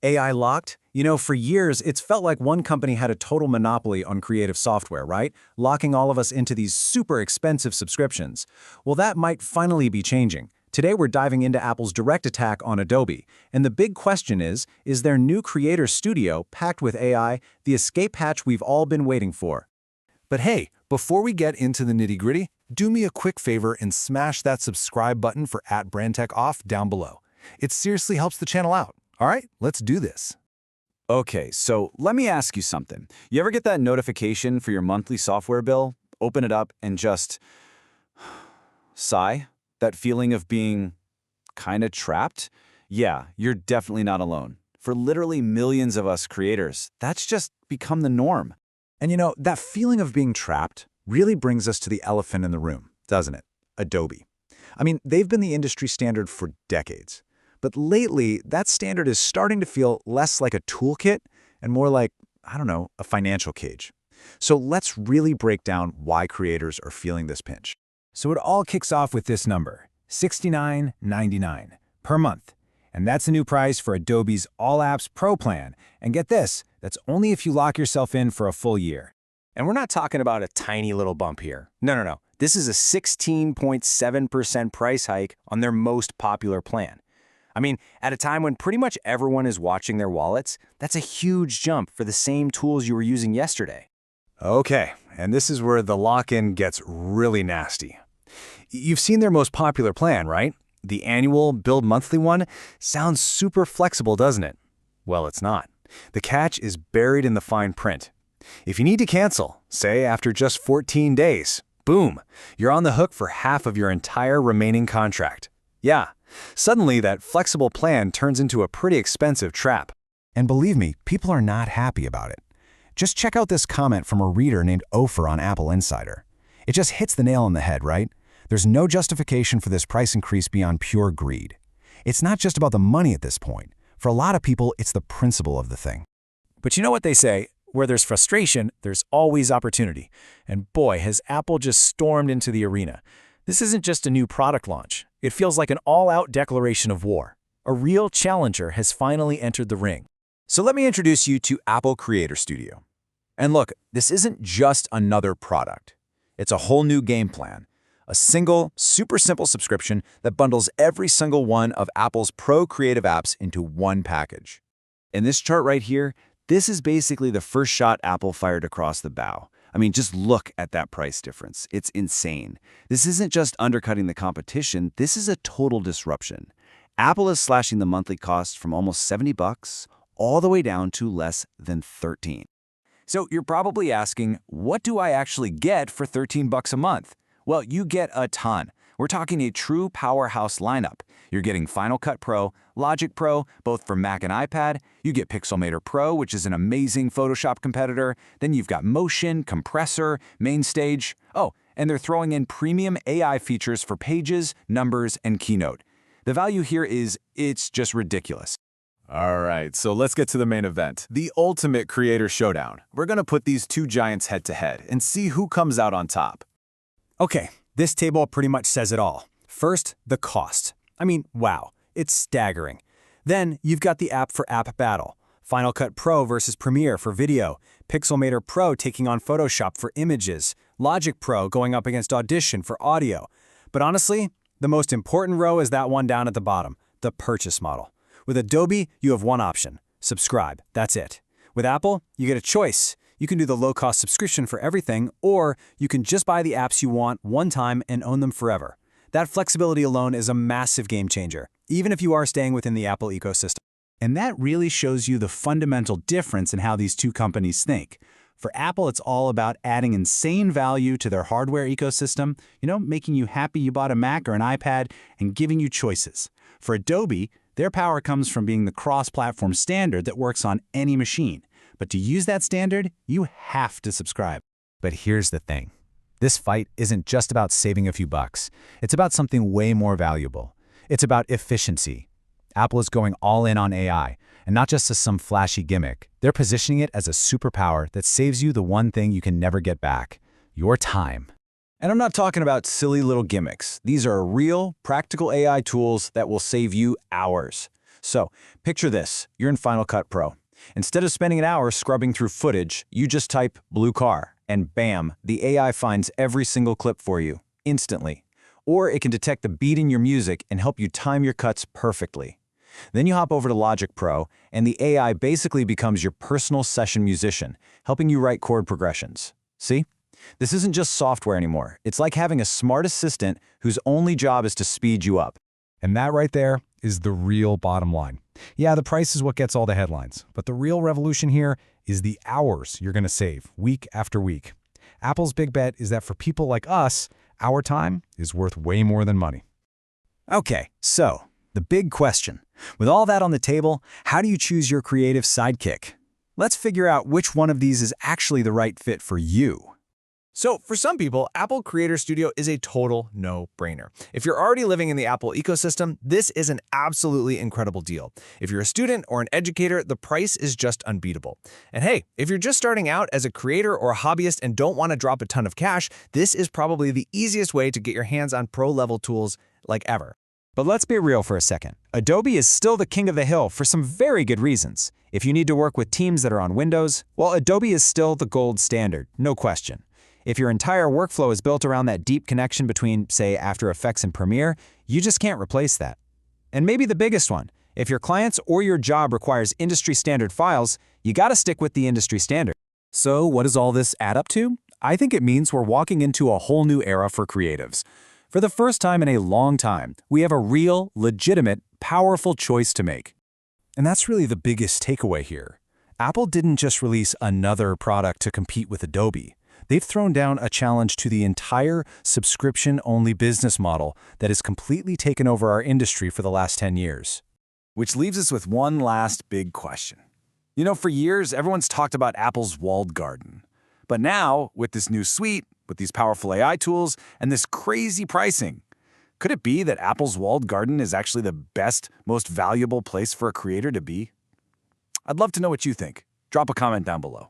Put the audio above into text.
AI locked? You know, for years, it's felt like one company had a total monopoly on creative software, right? Locking all of us into these super expensive subscriptions. Well, that might finally be changing. Today, we're diving into Apple's direct attack on Adobe. And the big question is their new Creator Studio, packed with AI, the escape hatch we've all been waiting for? But hey, before we get into the nitty-gritty, do me a quick favor and smash that subscribe button for @BrandTechOff down below. It seriously helps the channel out. All right, let's do this. Okay, so let me ask you something. You ever get that notification for your monthly software bill, open it up, and just sigh? That feeling of being kind of trapped? Yeah, you're definitely not alone. For literally millions of us creators, that's just become the norm. And you know, that feeling of being trapped really brings us to the elephant in the room, doesn't it? Adobe. I mean, they've been the industry standard for decades. But lately, that standard is starting to feel less like a toolkit and more like, I don't know, a financial cage. So let's really break down why creators are feeling this pinch. So it all kicks off with this number, $69.99 per month. And that's the new price for Adobe's All Apps Pro plan. And get this, that's only if you lock yourself in for a full year. And we're not talking about a tiny little bump here. No. This is a 16.7% price hike on their most popular plan. I mean, at a time when pretty much everyone is watching their wallets, that's a huge jump for the same tools you were using yesterday. Okay, and this is where the lock-in gets really nasty. You've seen their most popular plan, right? The annual billed monthly one sounds super flexible, doesn't it? Well, it's not. The catch is buried in the fine print. If you need to cancel, say after just 14 days, boom, you're on the hook for half of your entire remaining contract. Yeah, suddenly that flexible plan turns into a pretty expensive trap. And believe me, people are not happy about it. Just check out this comment from a reader named Ofer on Apple Insider. It just hits the nail on the head, right? There's no justification for this price increase beyond pure greed. It's not just about the money at this point. For a lot of people, it's the principle of the thing. But you know what they say, where there's frustration, there's always opportunity. And boy, has Apple just stormed into the arena. This isn't just a new product launch. It feels like an all-out declaration of war. A real challenger has finally entered the ring. So let me introduce you to Apple Creator Studio. And look, this isn't just another product. It's a whole new game plan. A single, super simple subscription that bundles every single one of Apple's pro creative apps into one package. In this chart right here, this is basically the first shot Apple fired across the bow. I mean, just look at that price difference. It's insane. This isn't just undercutting the competition, this is a total disruption. Apple is slashing the monthly cost from almost $70 all the way down to less than $13. So you're probably asking, what do I actually get for $13 a month? Well, you get a ton. We're talking a true powerhouse lineup. You're getting Final Cut Pro, Logic Pro, both for Mac and iPad. You get Pixelmator Pro, which is an amazing Photoshop competitor. Then you've got Motion, Compressor, Mainstage. Oh, and they're throwing in premium AI features for Pages, Numbers, and Keynote. The value here it's just ridiculous. All right, so let's get to the main event, the ultimate creator showdown. We're going to put these two giants head-to-head and see who comes out on top. Okay, this table pretty much says it all. First, the cost. I mean, wow, it's staggering. Then you've got the app for app battle. Final Cut Pro versus Premiere for video. Pixelmator Pro taking on Photoshop for images. Logic Pro going up against Audition for audio. But honestly, the most important row is that one down at the bottom, the purchase model. With Adobe, you have one option, subscribe, that's it. With Apple, you get a choice. You can do the low-cost subscription for everything, or you can just buy the apps you want one time and own them forever. That flexibility alone is a massive game changer, even if you are staying within the Apple ecosystem. And that really shows you the fundamental difference in how these two companies think. For Apple, it's all about adding insane value to their hardware ecosystem, making you happy you bought a Mac or an iPad and giving you choices. For Adobe, their power comes from being the cross-platform standard that works on any machine. But to use that standard, you have to subscribe. But here's the thing. This fight isn't just about saving a few bucks. It's about something way more valuable. It's about efficiency. Apple is going all in on AI, and not just as some flashy gimmick. They're positioning it as a superpower that saves you the one thing you can never get back, your time. And I'm not talking about silly little gimmicks. These are real, practical AI tools that will save you hours. So, picture this. You're in Final Cut Pro. Instead of spending an hour scrubbing through footage, you just type blue car, and bam, the AI finds every single clip for you, instantly. Or it can detect the beat in your music and help you time your cuts perfectly. Then you hop over to Logic Pro, and the AI basically becomes your personal session musician, helping you write chord progressions. See? This isn't just software anymore. It's like having a smart assistant whose only job is to speed you up. And that right there is the real bottom line. Yeah, the price is what gets all the headlines, but the real revolution here is the hours you're going to save week after week. Apple's big bet is that for people like us, our time is worth way more than money. Okay, so the big question. With all that on the table, how do you choose your creative sidekick? Let's figure out which one of these is actually the right fit for you. So for some people, Apple Creator Studio is a total no-brainer. If you're already living in the Apple ecosystem, this is an absolutely incredible deal. If you're a student or an educator, the price is just unbeatable. And hey, if you're just starting out as a creator or a hobbyist and don't want to drop a ton of cash, this is probably the easiest way to get your hands on pro-level tools like ever. But let's be real for a second. Adobe is still the king of the hill for some very good reasons. If you need to work with teams that are on Windows, well, Adobe is still the gold standard, no question. If your entire workflow is built around that deep connection between, say, After Effects and Premiere, you just can't replace that. And maybe the biggest one, if your clients or your job requires industry-standard files, you gotta stick with the industry standard. So what does all this add up to? I think it means we're walking into a whole new era for creatives. For the first time in a long time, we have a real, legitimate, powerful choice to make. And that's really the biggest takeaway here. Apple didn't just release another product to compete with Adobe. They've thrown down a challenge to the entire subscription-only business model that has completely taken over our industry for the last 10 years. Which leaves us with one last big question. You know, for years, everyone's talked about Apple's walled garden. But now, with this new suite, with these powerful AI tools, and this crazy pricing, could it be that Apple's walled garden is actually the best, most valuable place for a creator to be? I'd love to know what you think. Drop a comment down below.